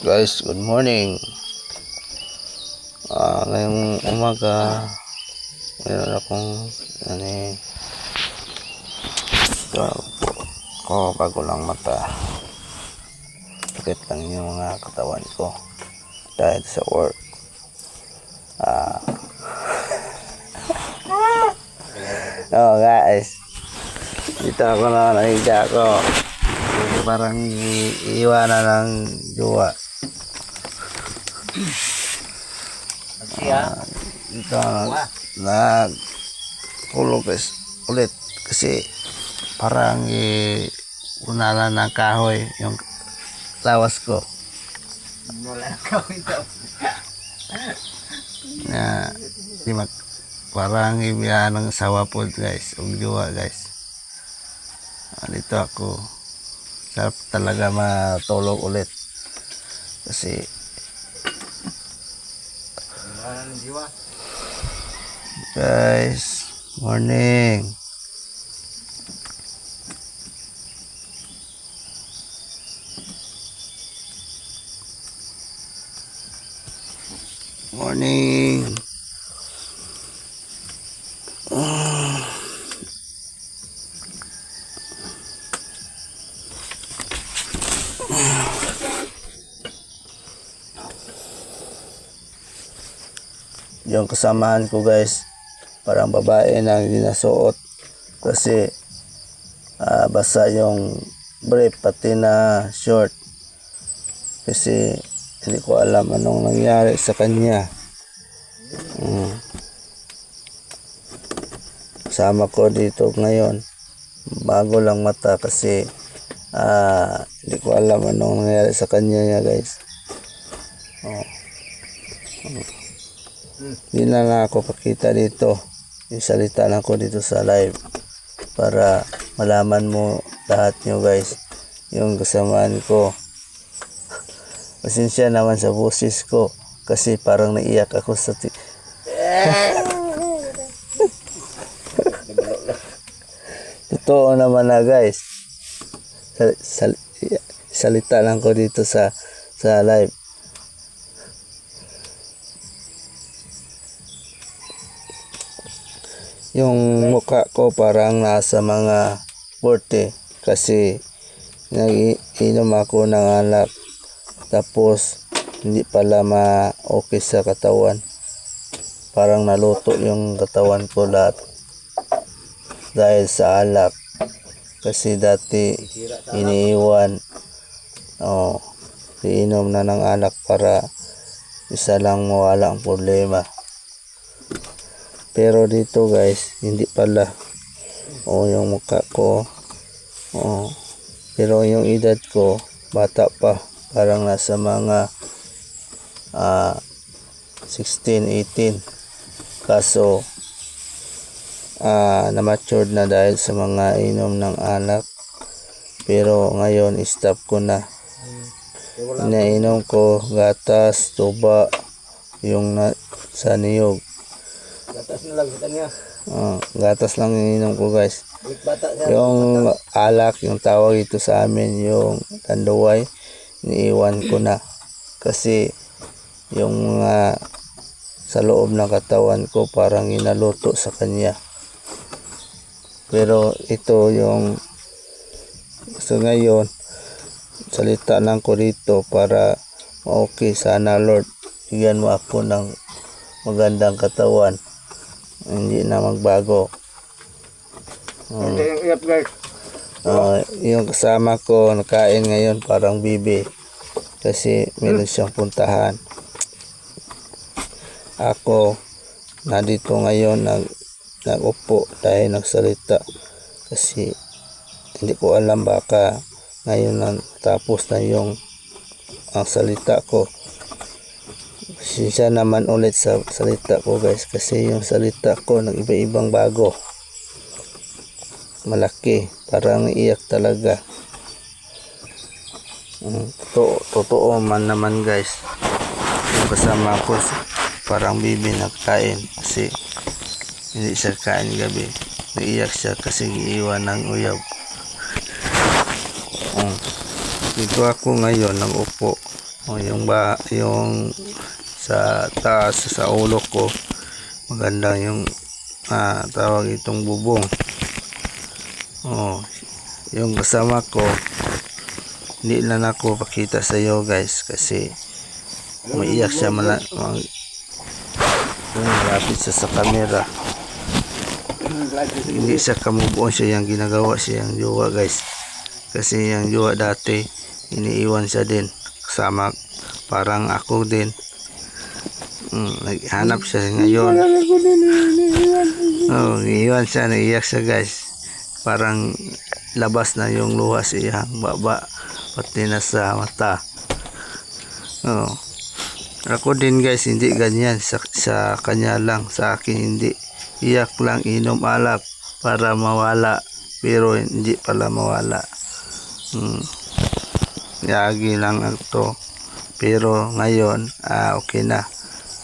Guys, good morning. Ngayong umaga, mayroon akong ito ko bago lang mata. Sakit lang yung mga katawan ko dahil sa work. Oh guys, dito ako na nahiga ko. Parang iiwanan ng jowa. Ito nagkulog ulit kasi parang unalan ng kahoy yung lawas ko. Na parang ibihan ng sawa po guys, jowa guys. Dito ako. Sarap talaga matulog ulit kasi guys, morning. Morning. Yung kasamahan ko guys, parang babae na ginasuot kasi basa yung brief pati na short kasi hindi ko alam anong nangyari sa kanya. Sama ko dito ngayon, bago lang mata kasi hindi ko alam anong nangyari sa kanya guys. Hindi na nga ako pakita dito. Isalita lang ko dito sa live para malaman mo lahat nyo guys yung kasamaan ko. Pasensya naman sa boses ko kasi parang naiyak ako sa totoo naman na guys. Salita lang ko dito sa live. Yung mukha ko parang nasa mga 40 kasi nag-inom ako ng alak tapos hindi pala okay sa katawan. Parang naluto yung katawan ko lahat dahil sa alak kasi dati iniiwan iinom na ng alak para isa lang mawala ang problema. Pero dito guys, hindi pala. Yung mukha ko. Pero yung edad ko, bata pa. Parang nasa mga 16, 18. Kaso, na-matured na dahil sa mga inom ng alak. Pero ngayon, stop ko na. Inainom ko gatas, tuba, yung sa niyog. Gatas na lang sa kanya. Gatas lang ininom ko guys. Yung alak, yung tawag ito sa amin, yung tanduay, iniiwan ko na. Kasi yung sa loob ng katawan ko parang inaluto sa kanya. Pero ito yung so ngayon, salita lang ko dito para okay sana Lord. Bigyan mo ako ng magandang katawan. Hindi na magbago. Yung kasama ko nakain ngayon parang bibi kasi meron siyang puntahan. Ako nandito ngayon nagupo dahil nagsalita kasi hindi ko alam baka ngayon nang tapos na yung ang salita ko. Siya naman ulit sa salita ko guys kasi yung salita ko nag-iba-ibang bago. Malaki, parang iyak talaga. Totoo man naman guys. Yung kasama ko parang bibi nagkain kasi hindi siya kain gabi. Naiyak siya kasi iiwan ng uyaw. Dito ako ngayon nang upo yung sa taas sa ulo ko maganda yung tawag itong bubong. Yung kasama ko hindi na ako pakita sa iyo guys kasi umiiyak siya malapit sa camera. Hindi siya kamubon siya yung ginagawa siya yung jowa guys, kasi yung jowa dati iniiwan siya din kasama parang ako din. Naghanap siya ngayon. Iniiwan siya, naiiyak siya guys, parang labas na yung luha siya baba pati na sa mata. Ako din guys hindi ganyan, sa kanya lang, sa akin hindi. Iyak lang, inom alak para mawala, pero hindi pala mawala. Yagi lang ito, pero ngayon okay na,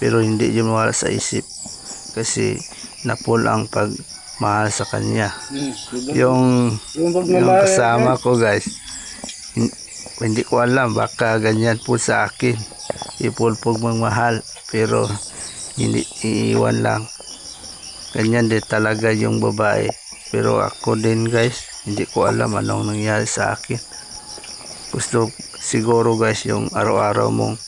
pero hindi yun mawala sa isip kasi napul ang pagmahal sa kanya. Yung kasama ko guys, hindi ko alam, baka ganyan po sa akin, ipulpog magmahal pero hindi, iiwan lang. Ganyan din talaga yung babae, pero ako din guys hindi ko alam anong nangyari sa akin. Gusto siguro guys yung araw-araw mong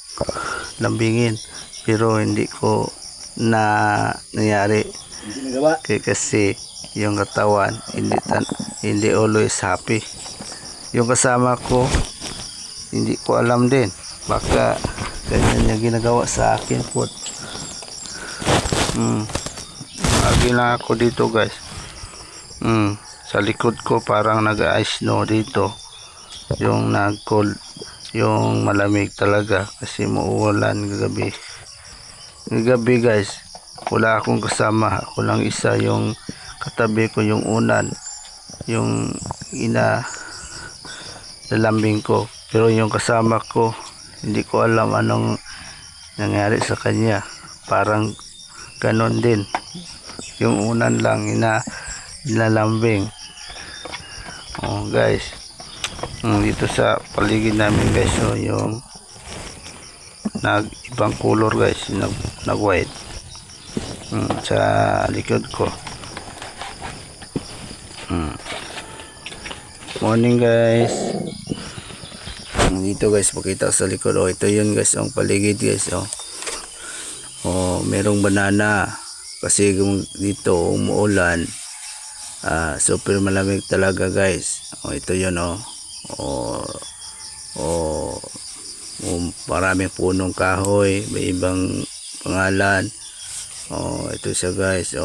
lambingin, pero hindi ko na nangyari kasi yung katawan hindi always happy. Yung kasama ko hindi ko alam din, baka ganyan yung ginagawa sa akin po. Lagi lang ako dito guys. Sa likod ko parang nag-ice snow dito, yung nag-cold, yung malamig talaga kasi mauulan gabi guys. Wala akong kasama, ako lang isa, yung katabi ko yung unan, yung lalambing ko, pero yung kasama ko hindi ko alam anong nangyari sa kanya, parang ganon din, yung unan lang nilalambing. Guys, dito sa paligid namin guys, yung ibang color guys, nag white sa likod ko. Morning guys. Dito guys, pakita sa likod. Ito yun guys, ang paligid guys. Merong banana kasi dito umuulan. Super malamig talaga guys. Ito yun maraming punong kahoy, may ibang pangalan. Ito siya guys,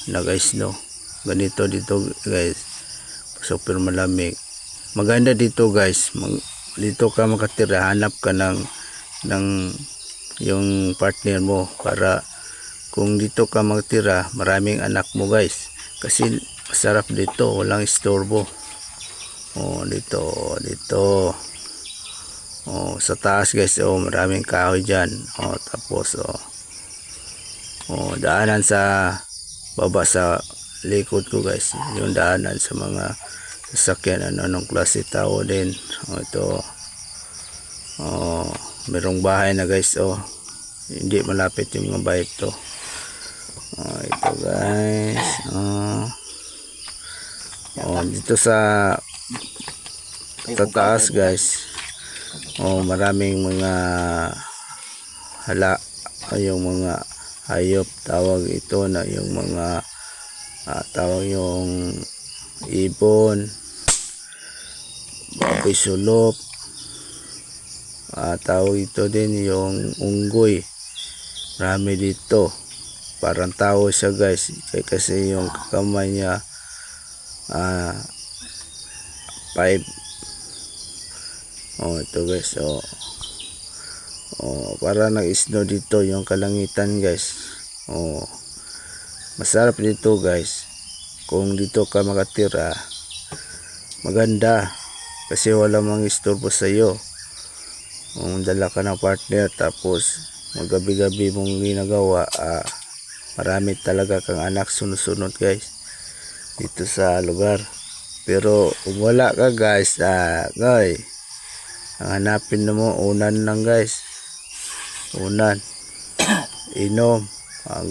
nag-snow. Ganito dito guys, super malamig. Maganda dito guys, dito ka makatira, hanap ka ng yung partner mo, para kung dito ka magtira, maraming anak mo guys, kasi masarap dito, walang istorbo. Dito sa taas guys, maraming kahoy dyan. Tapos daanan sa baba sa likod ko guys, yung daanan sa mga sasakyan, anong klase tao din. Ito merong bahay na guys, hindi malapit yung mga bahay ito. Ito guys, dito sa taas guys, maraming mga yung mga hayop, tawag ito na yung mga tawag yung ibon, baboy sulok, tawag ito din yung unggoy. Marami dito, parang tao siya guys, kasi yung kamay niya 5. Ito guys, para nag-snow dito yung kalangitan guys. Masarap dito guys, kung dito ka makatira, maganda kasi wala mang istorbo sa iyo. Dala ka ng partner, tapos magabi-gabi mong ginagawa, marami talaga kang anak sunod-sunod guys dito sa lugar. Pero kung wala ka guys, Ang hanapin na mo, unan lang guys. Unan. Inom.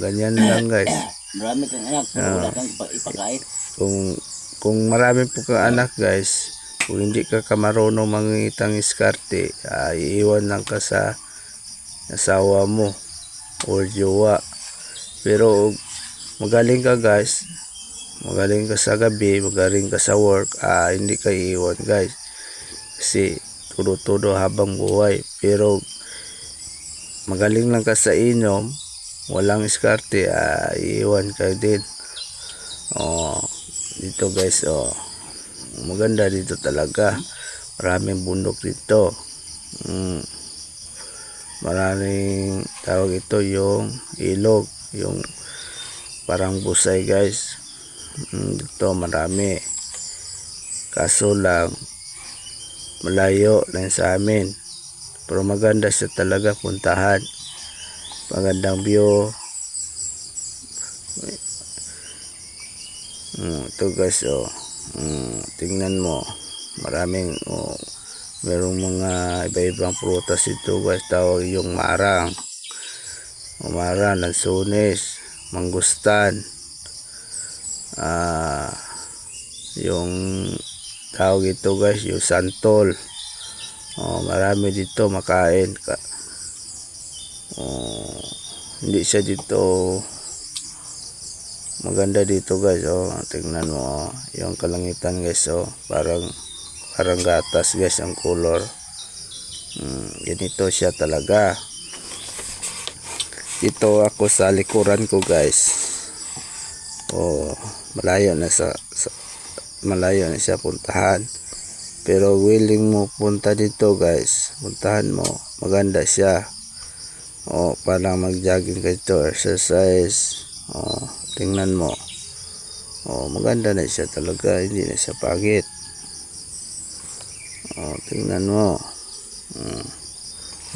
Ganyan lang guys. Marami kang anak, pero wala kang ipakain. Kung marami po kang anak guys, kung hindi ka marunong mangitang iskarte, iiwan lang ka sa asawa mo or jowa. Pero magaling ka guys, magaling ka sa gabi, magaling ka sa work, hindi ka iiwan guys. Kasi todo habang buhay. Pero magaling lang ka sa inom, walang iskarte, iiwan ka din. Dito guys, maganda dito talaga. Maraming bundok dito. Maraming tawag ito yung ilog, yung parang busay guys. Dito marami. Kaso lang malayo lang sa amin. Pero maganda siya talaga puntahan. Magandang view. Ito guys, tingnan mo. Maraming merong mga iba-ibang prutas ito guys. Tawag yung marang, lansones, mangustan, yung tawag ito guys, yung santol. Marami dito makain ka. Hindi siya dito maganda dito guys. Tingnan mo, yung kalangitan guys, parang gatas guys ang color. Ganito siya talaga. Dito ako sa likuran ko guys. Malayo na siya puntahan. Pero willing mo punta dito guys, puntahan mo. Maganda siya. Parang mag-jogging ka dito, exercise. Tingnan mo. Maganda na siya talaga, hindi na siya pangit. Tingnan mo.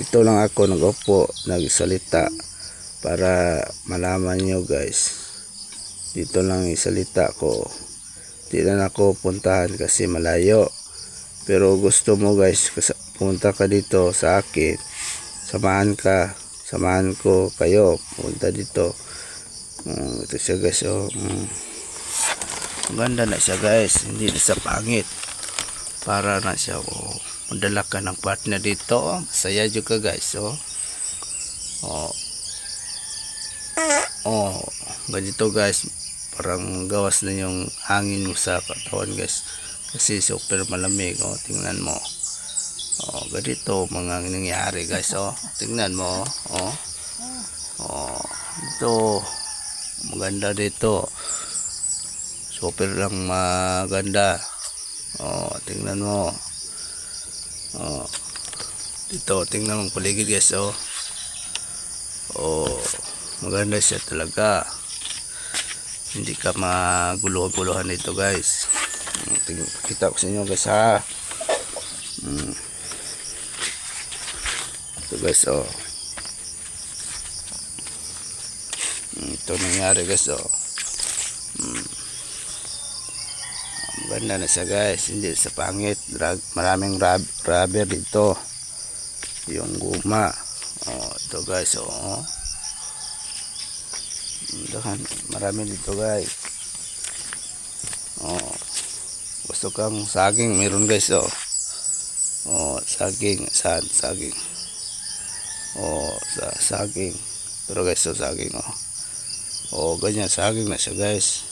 Dito lang ako nag-upo, nagsalita para malaman nyo guys. Dito lang isalita ko. Di na ako puntahan kasi malayo. Pero gusto mo guys, punta ka dito sa akin, samahan ko kayo punta dito. Ito siya guys. Maganda na siya guys, hindi na siya pangit. Para na siya, madala ka ng partner dito. Masaya juga guys. Ganito guys, parang gawas na yung hangin mo sa katawan guys. Kasi super malamig. Tingnan mo. Ganito mga nangyari guys. Tingnan mo. Ito maganda dito. Super lang maganda. Tingnan mo. Dito tingnan mo paligid guys. Maganda siya talaga. Hindi ka maguluhan dito guys. Kita ko sa inyo guys ha. Ito guys. Ito nangyari guys. Maganda na siya guys, hindi sa pangit. Maraming rubber dito, yung guma. Ito guys. Marami dito guys. Gusto kang saging, meron guys. Saging, saan saging? Saging. Pero guys, saging. Ganyan, saging na siya guys.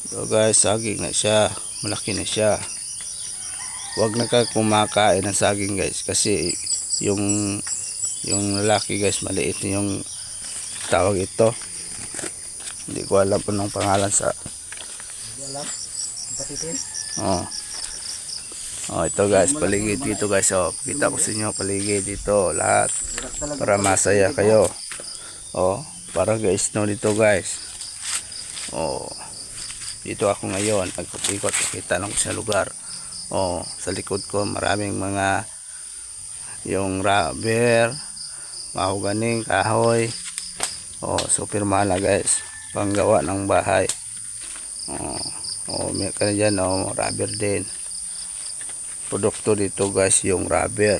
Ito guys, saging na siya. Malaki na siya. Huwag na ka kumakain ng saging guys. Kasi yung lalaki guys, maliit yung tawag ito. Hindi ko alam po ng pangalan sa. Hindi alam. Patitin. Ito guys, paligid dito guys. Kita ko sa inyo paligid dito lahat. Para masaya kayo. Para guys no dito guys. Dito ako ngayon, nagkikot, nakita lang ko sa lugar. Sa likod ko maraming mga yung rubber, mahuganing, kahoy. Super mahal na guys, panggawa ng bahay. May ka na dyan, rubber din. produkto dito guys yung rubber.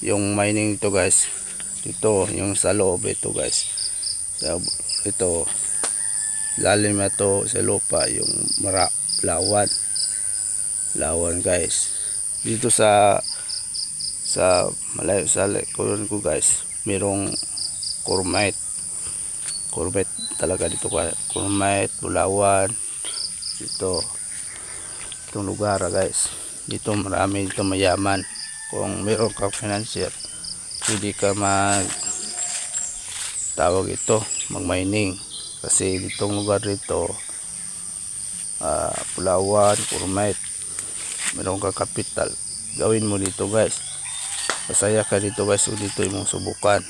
Yung mining ito guys, dito yung sa loob ito guys. Ito lalim na to sa lupa yung lawan guys. Dito sa malayo sa likuran ko guys, merong Chromite talaga dito guys. Chromite, Bulawan, dito itong lugar guys. Dito marami, dito mayaman. Kung meron kang financier, hindi ka tawag ito mag mining, kasi ditong lugar dito Bulawan, Chromite, meron kang kapital, gawin mo dito guys. Masaya ka dito guys. O dito yung subukan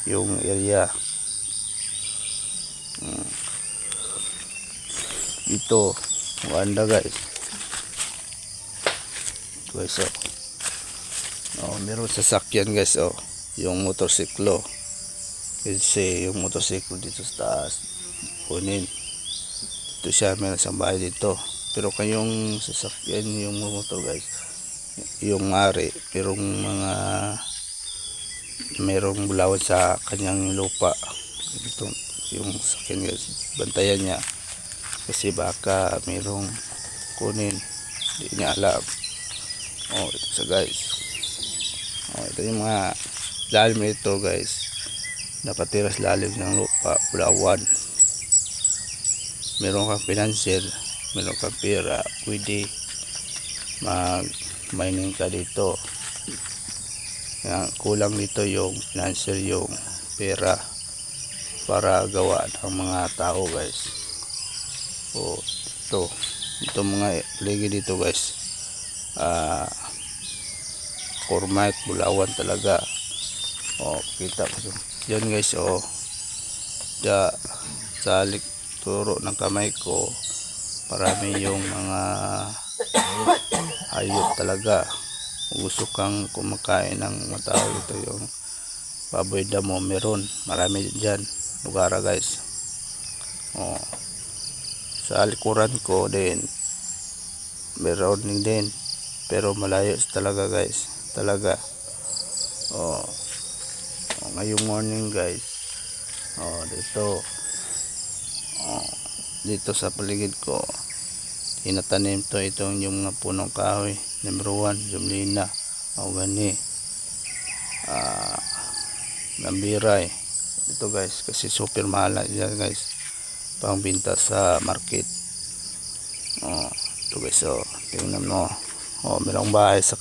yung area dito maganda guys. Meron sasakyan guys, yung motorsiklo, kasi yung motorsiklo dito sa taas kunin. Ito siya, meron siyang bahay dito, pero kayong sasakyan yung motor guys, yung mari, merong bulawan sa kanyang lupa. Ito yung sasakyan guys, bantayan niya, kasi baka merong kunin, hindi niya alam. Ito sa guys. Ito yung mga lalim ito guys, nakatira sa lalim ng lupa, Bulawan. Meron kang financier, meron kang pera, pwede mag mining ka dito. Kulang dito yung financier, yung pera para gawa ng mga tao guys. Ito mga pligi dito guys, Chromite, Bulawan talaga. Kita ko yan guys. Sa turo ng kamay ko, parami yung mga hayop talaga. Gusto kang kumakain ng matawag ito yung baboy damo, meron marami dyan lugar guys. Sa likuran ko din meron din, pero malayo talaga guys, talaga. Ngayong morning guys, dito sa paligid ko tinatanim to, itong yung mga punong kahoy. Number 1, Jumlina, Mahogany, Lambiray. Ito guys, kasi super mahal yan guys, pangbenta sa market. Ito guys, tingnan mo. Merong bahay sa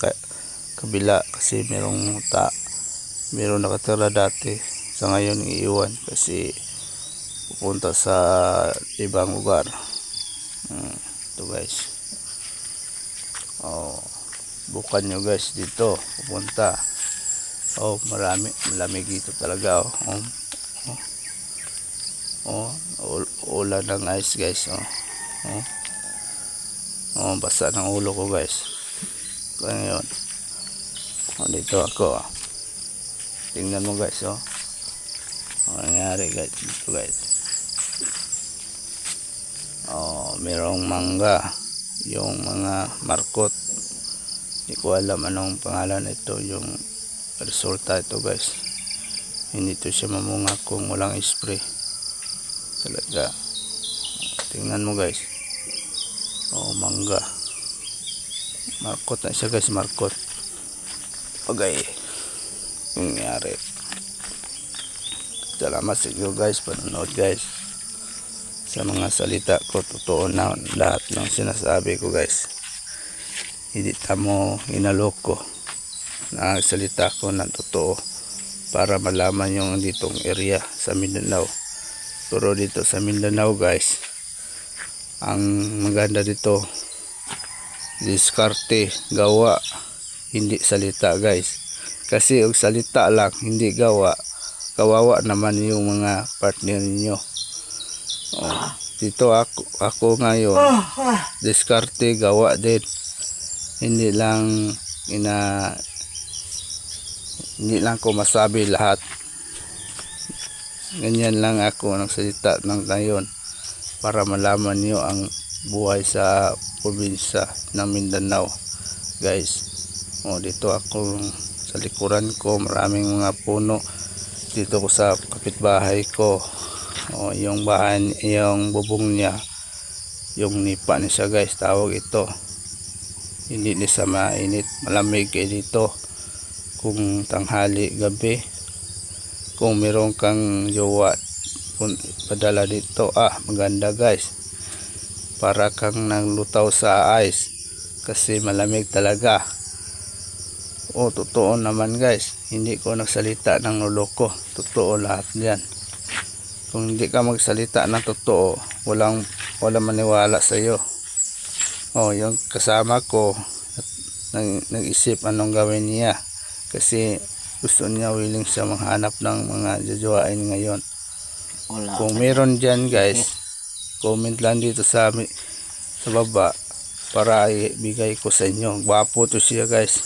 kabila, kasi merong nakatira dati, sa ngayon iiwan kasi pupunta sa ibang lugar. Ito guys, bukan nyo guys dito pupunta. Malamig dito talaga. Ulan ng ice guys. Basa ng ulo ko guys. Kaya yun, dito ako. Tingnan mo guys. Ang nangyari guys dito guys. Merong mangga, yung mga markot, hindi ko alam anong pangalan ito, yung resulta ito guys. Hindi to siya mamunga kung walang spray talaga. Tingnan mo guys. Mangga, markot na siya guys, markot. Okay, yung nangyari. Salamat sa inyo guys, panonood guys. Sa mga salita ko, totoo na lahat ng sinasabi ko guys. Hindi tamo inaloko. Nagsalita ko ng totoo para malaman yung ditong area sa Mindanao. Pero dito sa Mindanao guys, ang maganda dito, diskarte, gawa, hindi salita guys. Kasi og salita lang, hindi gawa, kawawa naman yung mga partner niyo. Dito ako ngayon, diskarte, gawa din. Hindi lang ko masabi lahat. Ganyan lang ako nagsalita ng ngayon para malaman niyo ang buhay sa probinsya ng Mindanao guys. Dito ako sa likuran ko, maraming mga puno dito ko sa kapitbahay ko. Yung bahan, yung bubong niya, yung nipa niya siya guys, tawag ito. Hindi niya sa mainit, malamig kayo dito kung tanghali, gabi. Kung meron kang jowa, padala dito, maganda guys, para kang naglutaw sa ice kasi malamig talaga. Totoo naman guys, hindi ko nagsalita ng loloko, totoo lahat yan. Kung hindi ka magsalita ng totoo, walang maniwala sa iyo. Yung kasama ko nag-isip anong gawin niya kasi gusto niya, willing siya manghanap ng mga jajawain ngayon. Kung meron dyan guys, comment lang dito sa baba para ibigay ko sa inyo. Gwapo to siya guys,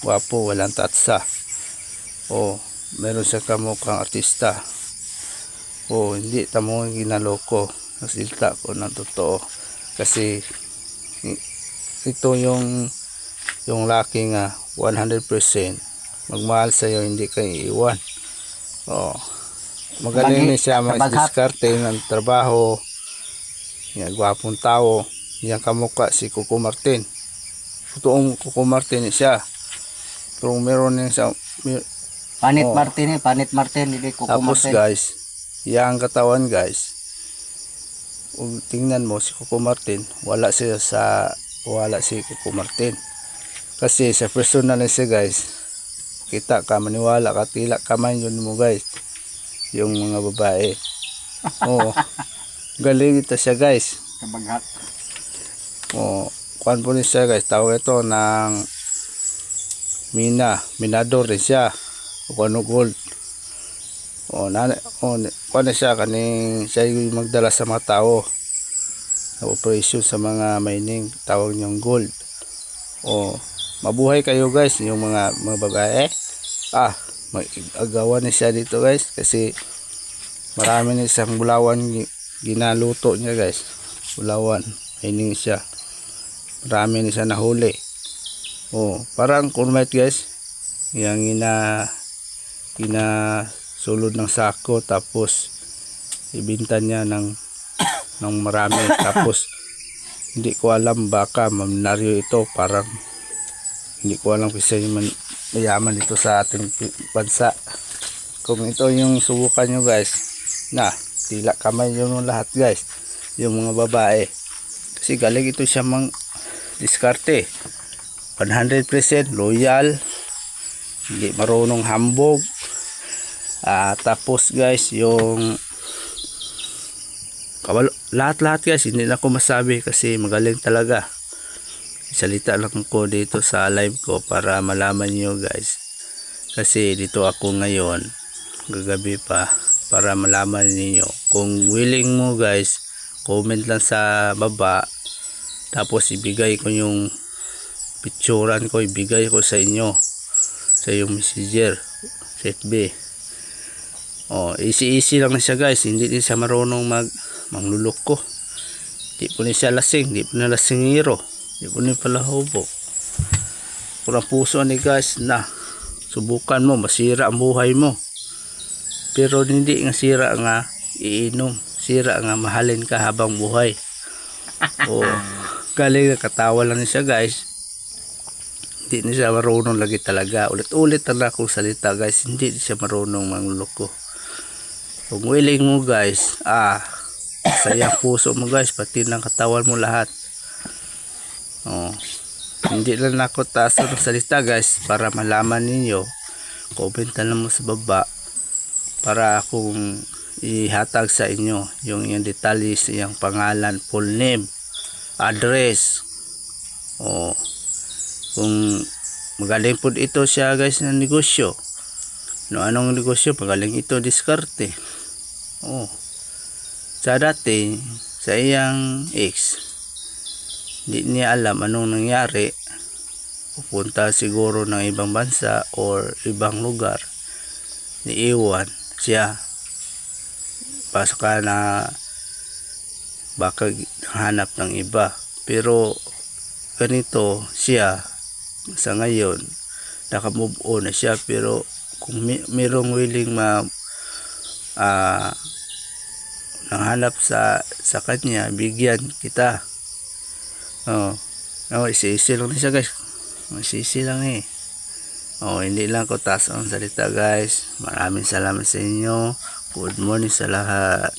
gwapo, walang tatsa. Meron siya kamukhang artista. Hindi tamo ginaloko, nagsilta ko ng totoo kasi ito yung laki nga 100% magmahal sa iyo, hindi ka iiwan. Magaling na siya mag-diskarte ng trabaho. Gwapong tao. Yan kamukha si Coco Martin. Totoong Coco Martin siya. Pero meron din siya Panit Martin, hindi Coco tapos Martin. guys, yang katawan guys, kung tingnan mo si Coco Martin, wala si Coco Martin. Kasi sa personal na siya guys, kita ka, maniwala ka, tila ka man yun mo guys, yung mga babae. Galing ito siya guys. Kabaghat. Kuan po rin siya guys, tawag ito ng minador rin siya, kuano gold. Kuan na siya, kaning siya yung magdala sa mga tao sa operation sa mga mining, tawag niyong gold. Mabuhay kayo guys, yung mga babae. Mag-agawan na siya dito guys kasi marami na isang bulawan ginaluto niya guys. Bulawan, mining siya. Marami na siya nahuli. Parang kurmite guys, yung sulod ng sako tapos ibinta niya ng marami. Tapos hindi ko alam, baka mamnaryo ito, parang hindi ko alam kasi mayaman dito sa ating bansa. Kung ito yung subukan nyo guys, tila kamay yun lahat guys, yung mga babae, kasi galing ito siya diskarte, 100% loyal, hindi marunong hambog. Tapos guys, yung lahat guys, hindi na ako masabi kasi magaling talaga. Salita lang ko dito sa live ko para malaman nyo guys, kasi dito ako ngayon gagabi pa, para malaman niyo. Kung willing mo guys, comment lang sa baba, tapos ibigay ko yung picturean ko, ibigay ko sa inyo sa yung messenger sa FB. Easy lang na siya guys, hindi din siya marunong mangluloko. Di po niya siya lasing, di po niya lasingiro, di po niya pala hobo. Kurang puso ni guys, subukan mo, masira ang buhay mo. Pero hindi nga sira nga iinom, sira nga mahalin ka habang buhay. Galing katawa lang siya guys, hindi niya siya marunong lagi talaga. Ulit-ulit na akong salita guys, hindi siya marunong mangluloko. Kung willing mo guys, sayang puso mo guys, pati ng katawan mo lahat. Hindi lang ako taas ng salita guys, para malaman ninyo. Comment lang mo sa baba para akong ihatag sa inyo yung detalye, yung pangalan, full name, address. Kung magaling po ito siya guys ng negosyo, anong negosyo, magaling ito diskarte. Sa dati, sa iyang ex, hindi niya alam anong nangyari, pupunta siguro ng ibang bansa or ibang lugar, niiwan siya, pasok ka na baka hanap ng iba. Pero ganito siya sa ngayon, naka-move on na siya, pero kung merong willing nanghanap sa kanya, bigyan kita. Isi-isi lang na siya guys. Isi-isi lang eh. Hindi lang ko taas ang salita guys. Maraming salamat sa inyo. Good morning sa lahat.